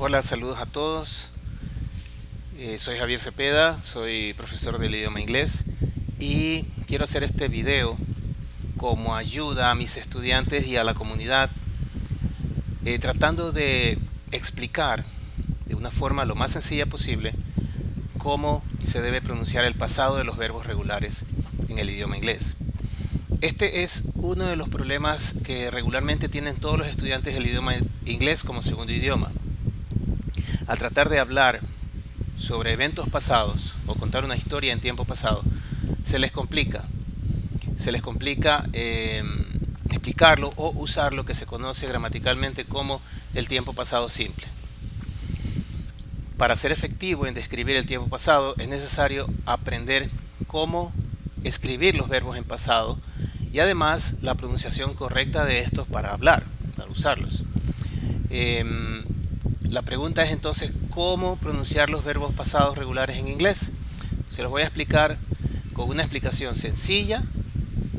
Hola, saludos a todos. Soy Javier Cepeda, soy profesor del idioma inglés y quiero hacer este video como ayuda a mis estudiantes y a la comunidad, tratando de explicar de una forma lo más sencilla posible cómo se debe pronunciar el pasado de los verbos regulares en el idioma inglés. Este es uno de los problemas que regularmente tienen todos los estudiantes del idioma inglés como segundo idioma. Al tratar de hablar sobre eventos pasados o contar una historia en tiempo pasado, se les complica. Se les complica explicarlo o usar lo que se conoce gramaticalmente como el tiempo pasado simple. Para ser efectivo en describir el tiempo pasado es necesario aprender cómo escribir los verbos en pasado y además la pronunciación correcta de estos para hablar, para usarlos. La pregunta es entonces cómo pronunciar los verbos pasados regulares en inglés. Se los voy a explicar con una explicación sencilla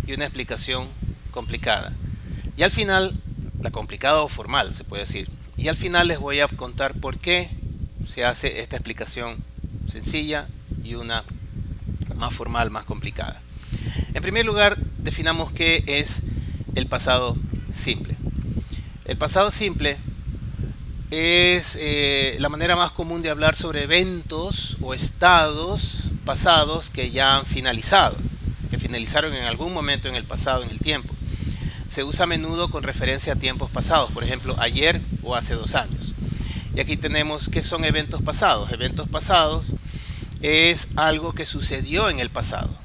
y una explicación complicada. Y al final, la complicada o formal se puede decir. Y al final les voy a contar por qué se hace esta explicación sencilla y una más formal, más complicada. En primer lugar, definamos qué es el pasado simple. El pasado simple es la manera más común de hablar sobre eventos o estados pasados que ya han finalizado, que finalizaron en algún momento en el pasado, en el tiempo. Se usa a menudo con referencia a tiempos pasados, por ejemplo, ayer o hace 2 años. Y aquí tenemos qué son eventos pasados. Eventos pasados es algo que sucedió en el pasado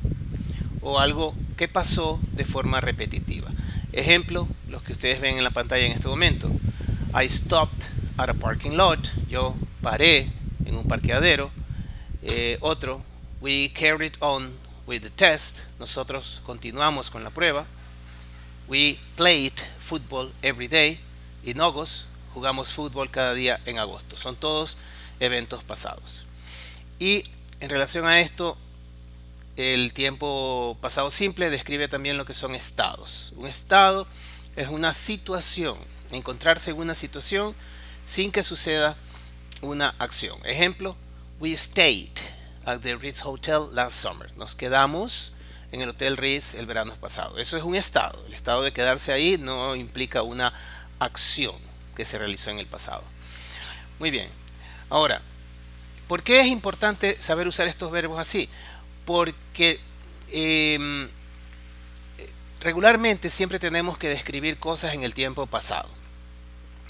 o algo que pasó de forma repetitiva. Ejemplo, los que ustedes ven en la pantalla en este momento. I stopped at a parking lot. Yo paré en un parqueadero. Otro, we carried on with the test. Nosotros continuamos con la prueba. We played football every day. In August, jugamos fútbol cada día en agosto. Son todos eventos pasados. Y en relación a esto, el tiempo pasado simple describe también lo que son estados. Un estado es una situación, encontrarse en una situación sin que suceda una acción. Ejemplo, we stayed at the Ritz Hotel last summer. Nos quedamos en el Hotel Ritz el verano pasado. Eso es un estado. El estado de quedarse ahí no implica una acción que se realizó en el pasado. Muy bien. Ahora, ¿por qué es importante saber usar estos verbos así? Porque regularmente siempre tenemos que describir cosas en el tiempo pasado.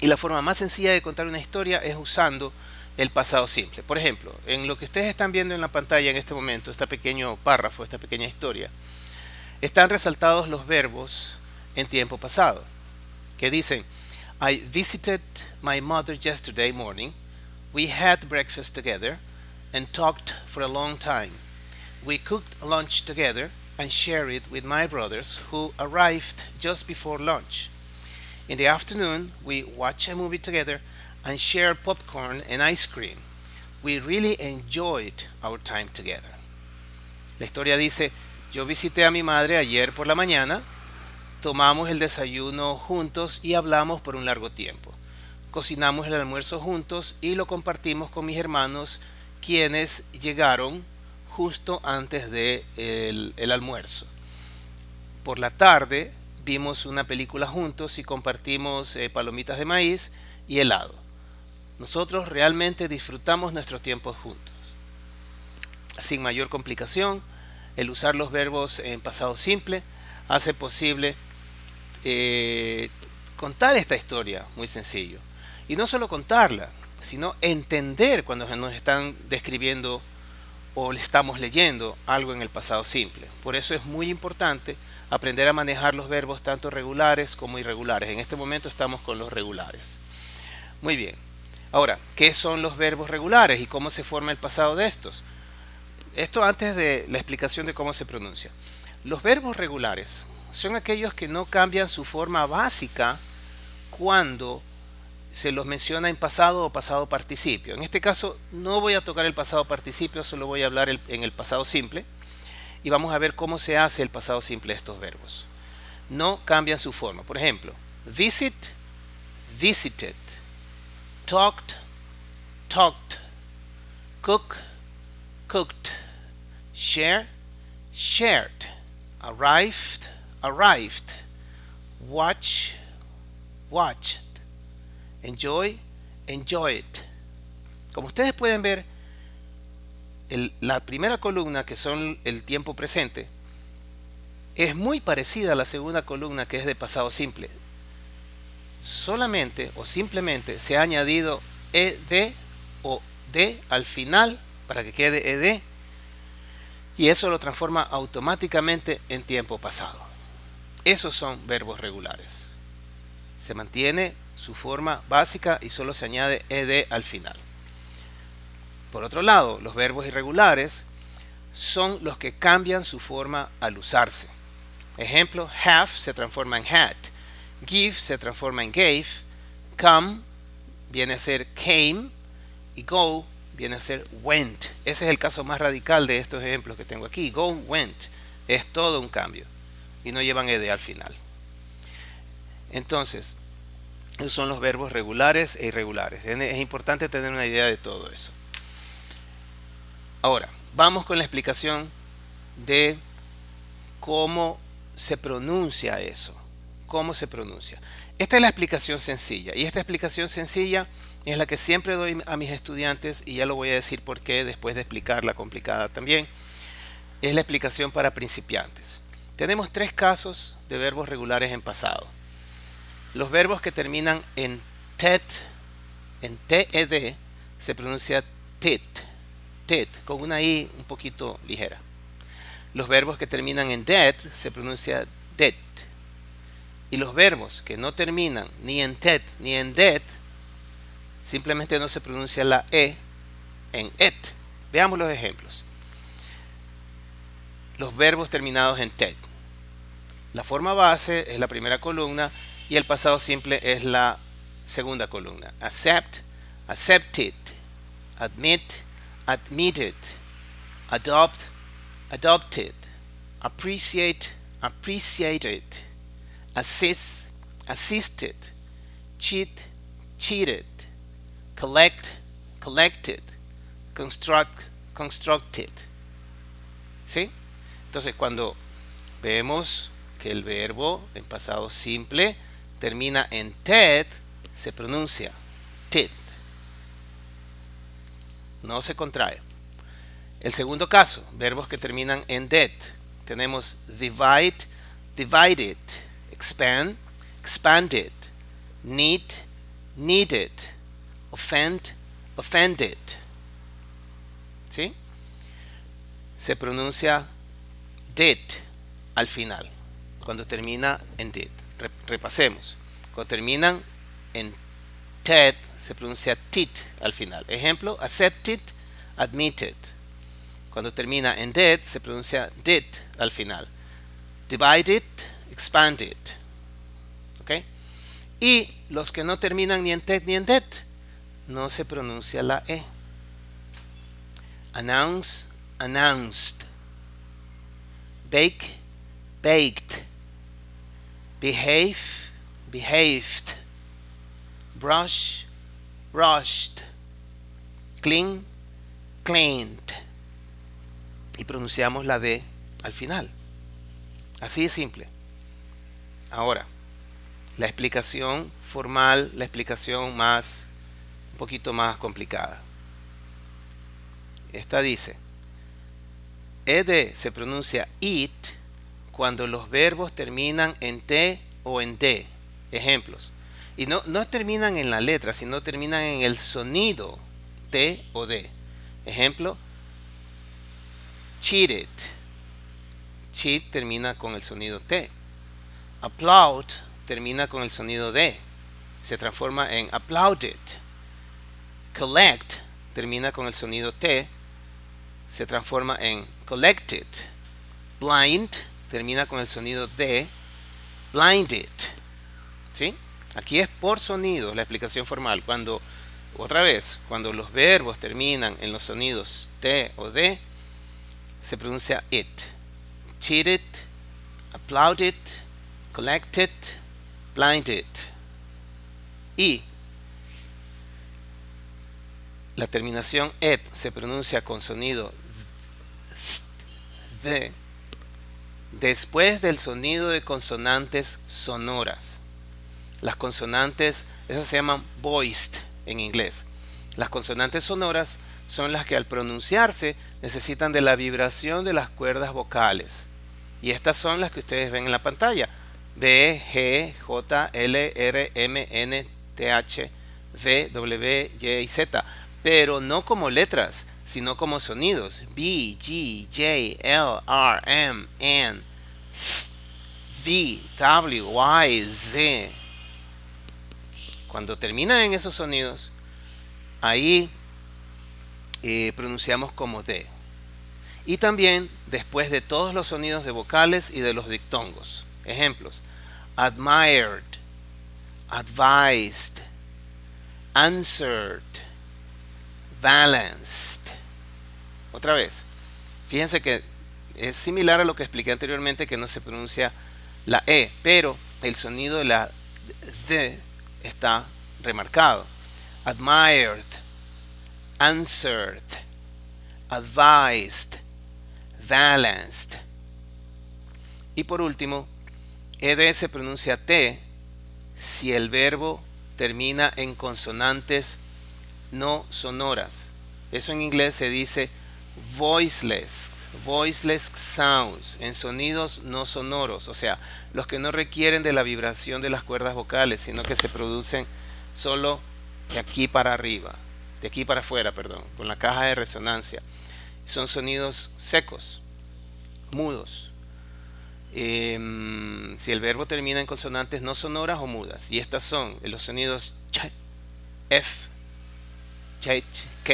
Y la forma más sencilla de contar una historia es usando el pasado simple. Por ejemplo, en lo que ustedes están viendo en la pantalla en este momento, este pequeño párrafo, esta pequeña historia, están resaltados los verbos en tiempo pasado, que dicen, I visited my mother yesterday morning, we had breakfast together, and talked for a long time. We cooked lunch together and shared it with my brothers who arrived just before lunch. In the afternoon, we watched a movie together and shared popcorn and ice cream. We really enjoyed our time together. La historia dice, yo visité a mi madre ayer por la mañana, tomamos el desayuno juntos y hablamos por un largo tiempo. Cocinamos el almuerzo juntos y lo compartimos con mis hermanos, quienes llegaron justo antes del almuerzo. Por la tarde vimos una película juntos y compartimos palomitas de maíz y helado. Nosotros realmente disfrutamos nuestros tiempos juntos. Sin mayor complicación, el usar los verbos en pasado simple hace posible contar esta historia muy sencillo. Y no solo contarla, sino entender cuando nos están describiendo o le estamos leyendo algo en el pasado simple. Por eso es muy importante aprender a manejar los verbos tanto regulares como irregulares. En este momento estamos con los regulares. Muy bien. Ahora, ¿qué son los verbos regulares y cómo se forma el pasado de estos? Esto antes de la explicación de cómo se pronuncia. Los verbos regulares son aquellos que no cambian su forma básica cuando se los menciona en pasado o pasado participio. En este caso no voy a tocar el pasado participio, solo voy a hablar en el pasado simple y vamos a ver cómo se hace el pasado simple de estos verbos. No cambian su forma. Por ejemplo, visit, visited, talked, talked, cook, cooked, share, shared, arrived, arrived, watch, watched, enjoy, enjoyed. Como ustedes pueden ver, la primera columna, que son el tiempo presente, es muy parecida a la segunda columna, que es de pasado simple. Solamente o simplemente se ha añadido ed o d al final para que quede ed, y eso lo transforma automáticamente en tiempo pasado. Esos son verbos regulares. Se mantiene su forma básica y solo se añade ed al final. Por otro lado, los verbos irregulares son los que cambian su forma al usarse. Ejemplo, have se transforma en had, give se transforma en gave, come viene a ser came y go viene a ser went. Ese es el caso más radical de estos ejemplos que tengo aquí. Go, went. Es todo un cambio y no llevan ed al final. Entonces, esos son los verbos regulares e irregulares. Es importante tener una idea de todo eso. Ahora, vamos con la explicación de cómo se pronuncia eso. ¿Cómo se pronuncia? Esta es la explicación sencilla. Y esta explicación sencilla es la que siempre doy a mis estudiantes, y ya lo voy a decir por qué después de explicar la complicada también. Es la explicación para principiantes. Tenemos tres casos de verbos regulares en pasado. Los verbos que terminan en ted, en ted, se pronuncia tit, tit, con una i un poquito ligera. Los verbos que terminan en det se pronuncia det. Y los verbos que no terminan ni en tet ni en det, simplemente no se pronuncia la e en et. Veamos los ejemplos. Los verbos terminados en tet. La forma base es la primera columna y el pasado simple es la segunda columna. Accept, accepted, admit, admitted, adopt, adopted, appreciate, appreciated, assist, assisted, cheat, cheated, collect, collected, construct, constructed. ¿Sí? Entonces, cuando vemos que el verbo en pasado simple termina en ted, se pronuncia tit. No se contrae. El segundo caso, verbos que terminan en det. Tenemos divide, divided, expand, expanded, need, needed, offend, offended. ¿Sí? Se pronuncia did al final, cuando termina en did. Repasemos. Cuando terminan en ted, se pronuncia tit al final. Ejemplo, accepted, admitted. Cuando termina en did, se pronuncia did al final. Divided, expanded. ¿Ok? Y los que no terminan ni en ted ni en did, no se pronuncia la e. Announce, announced. Bake, baked. Behave, behaved. Brush, brushed. Clean, cleaned. Y pronunciamos la D al final. Así de simple. Ahora, la explicación formal, la explicación un poquito más complicada. Esta dice, ed se pronuncia it cuando los verbos terminan en t o en d. Ejemplos. Y no terminan en la letra, sino terminan en el sonido t o d. Ejemplo, cheated. Cheat termina con el sonido T. Applaud termina con el sonido D. Se transforma en applauded. Collect termina con el sonido T. Se transforma en collected. Blind termina con el sonido D. Blinded. ¿Sí? Aquí es por sonido la explicación formal. Otra vez, cuando los verbos terminan en los sonidos T o D, se pronuncia it. Cheated, applauded, collected, blinded. Y la terminación et se pronuncia con sonido de después del sonido de consonantes sonoras. Las consonantes, esas se llaman voiced en inglés. Las consonantes sonoras son las que al pronunciarse necesitan de la vibración de las cuerdas vocales. Y estas son las que ustedes ven en la pantalla. B, G, J, L, R, M, N, T, H, V, W, Y y Z. Pero no como letras, sino como sonidos. B, G, J, L, R, M, N, V, W, Y, Z. Cuando terminan en esos sonidos, ahí pronunciamos como D. Y también después de todos los sonidos de vocales y de los dictongos. Ejemplos: admired, advised, answered, balanced. Otra vez, fíjense que es similar a lo que expliqué anteriormente, que no se pronuncia la E, pero el sonido de la D está remarcado. Admired, answered, advised, balanced. Y por último, ED se pronuncia T si el verbo termina en consonantes no sonoras. Eso en inglés se dice voiceless, voiceless sounds, en sonidos no sonoros, o sea, los que no requieren de la vibración de las cuerdas vocales, sino que se producen solo de aquí para arriba, de aquí para afuera, perdón, con la caja de resonancia. Son sonidos secos, mudos. Si el verbo termina en consonantes no sonoras o mudas, y estas son los sonidos ch, f, ch, k,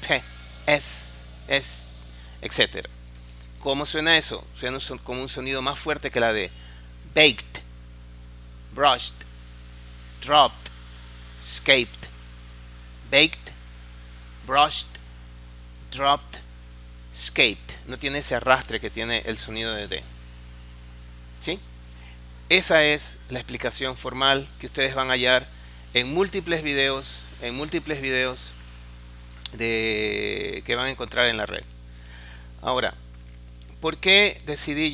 p, s, etc. ¿Cómo suena eso? Suena como un sonido más fuerte que la de baked, brushed, dropped, escaped. Baked, brushed, dropped, escaped. No tiene ese arrastre que tiene el sonido de D. ¿Sí? Esa es la explicación formal que ustedes van a hallar en múltiples videos que van a encontrar en la red. Ahora, ¿por qué decidí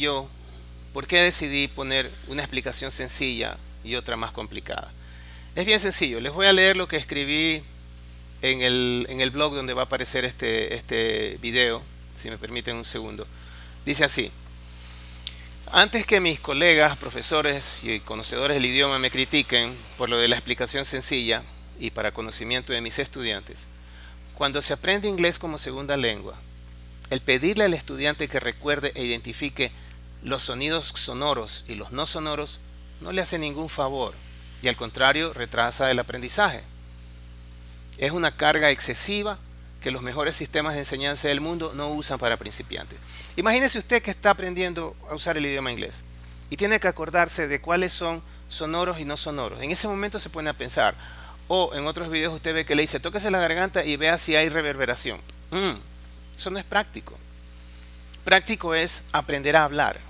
poner una explicación sencilla y otra más complicada? Es bien sencillo. Les voy a leer lo que escribí en el blog donde va a aparecer este video, si me permiten un segundo. Dice así: antes que mis colegas, profesores y conocedores del idioma me critiquen por lo de la explicación sencilla y para conocimiento de mis estudiantes, cuando se aprende inglés como segunda lengua, el pedirle al estudiante que recuerde e identifique los sonidos sonoros y los no sonoros no le hace ningún favor y al contrario retrasa el aprendizaje. Es una carga excesiva que los mejores sistemas de enseñanza del mundo no usan para principiantes. Imagínese usted que está aprendiendo a usar el idioma inglés y tiene que acordarse de cuáles son sonoros y no sonoros. En ese momento se pone a pensar. O en otros videos usted ve que le dice, tóquese la garganta y vea si hay reverberación. Eso no es práctico. Práctico es aprender a hablar.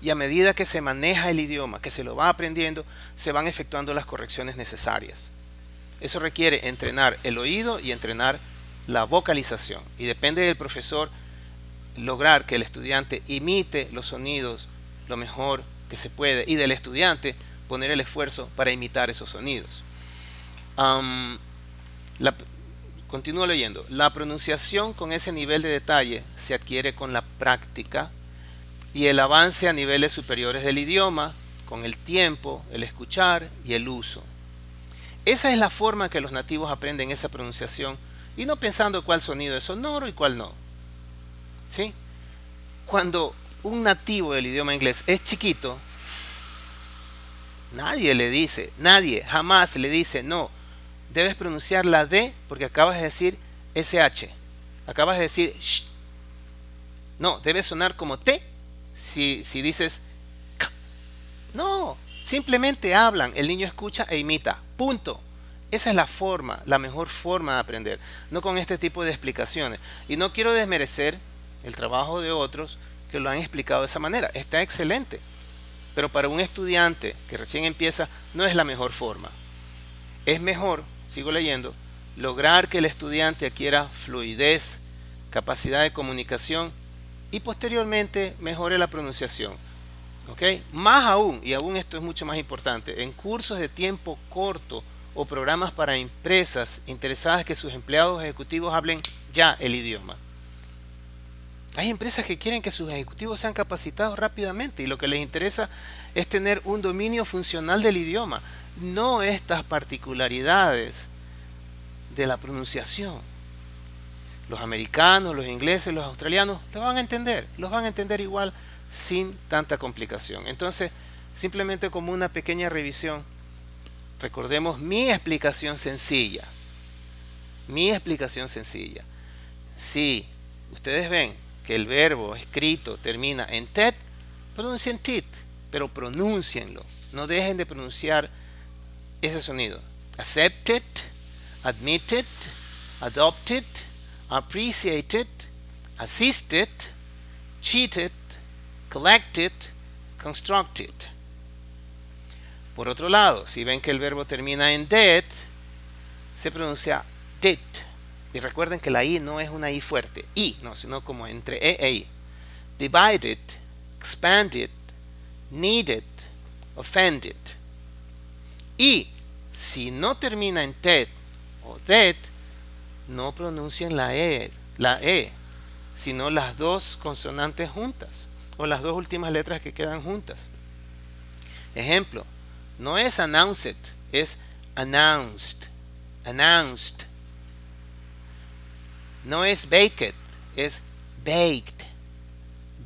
Y a medida que se maneja el idioma, que se lo va aprendiendo, se van efectuando las correcciones necesarias. Eso requiere entrenar el oído y entrenar la vocalización. Y depende del profesor lograr que el estudiante imite los sonidos lo mejor que se puede. Y del estudiante poner el esfuerzo para imitar esos sonidos. Continúo leyendo. La pronunciación con ese nivel de detalle se adquiere con la práctica y el avance a niveles superiores del idioma, con el tiempo, el escuchar y el uso. Esa es la forma que los nativos aprenden esa pronunciación y no pensando cuál sonido es sonoro y cuál no. ¿Sí? Cuando un nativo del idioma inglés es chiquito, nadie jamás le dice, no, debes pronunciar la D porque acabas de decir SH, acabas de decir sh. No, debe sonar como T si dices K. No, simplemente hablan, el niño escucha e imita, punto. Esa es la mejor forma de aprender, no con este tipo de explicaciones. Y no quiero desmerecer el trabajo de otros que lo han explicado de esa manera, está excelente. Pero para un estudiante que recién empieza no es la mejor forma. Es mejor, sigo leyendo, lograr que el estudiante adquiera fluidez, capacidad de comunicación y posteriormente mejore la pronunciación. ¿Ok? Más aún, y aún esto es mucho más importante, en cursos de tiempo corto o programas para empresas interesadas que sus empleados ejecutivos hablen ya el idioma. Hay empresas que quieren que sus ejecutivos sean capacitados rápidamente y lo que les interesa es tener un dominio funcional del idioma, no estas particularidades de la pronunciación. Los americanos, los ingleses, los australianos los van a entender igual sin tanta complicación. Entonces, simplemente como una pequeña revisión, recordemos mi explicación sencilla. Mi explicación sencilla. Si ustedes ven que el verbo escrito termina en tet, pronuncien tit, pero pronúncienlo. No dejen de pronunciar ese sonido. Accepted, admitted, adopted, appreciated, assisted, cheated, collected, constructed. Por otro lado, si ven que el verbo termina en det, se pronuncia did. Y recuerden que la I no es una I fuerte, I, no, sino como entre E e I. Divided, expanded, needed, offended. Y si no termina en ted o det, no pronuncien la E, sino las dos consonantes juntas o las dos últimas letras que quedan juntas. Ejemplo, no es announced, es announced, announced. No es baked, es baked,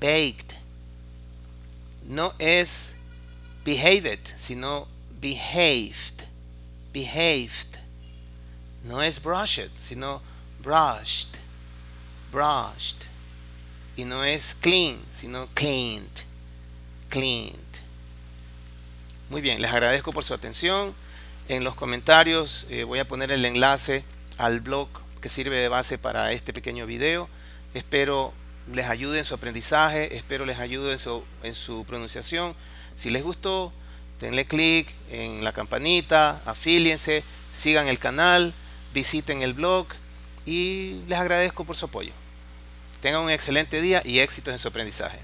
baked. No es behaved, sino behaved, behaved. No es brushed, sino brushed, brushed. Y no es clean, sino cleaned, cleaned. Muy bien, les agradezco por su atención. En los comentarios voy a poner el enlace al blog que sirve de base para este pequeño video. Espero les ayude en su aprendizaje, espero les ayude en su pronunciación. Si les gustó, denle clic en la campanita, afíliense, sigan el canal, visiten el blog y les agradezco por su apoyo. Tengan un excelente día y éxitos en su aprendizaje.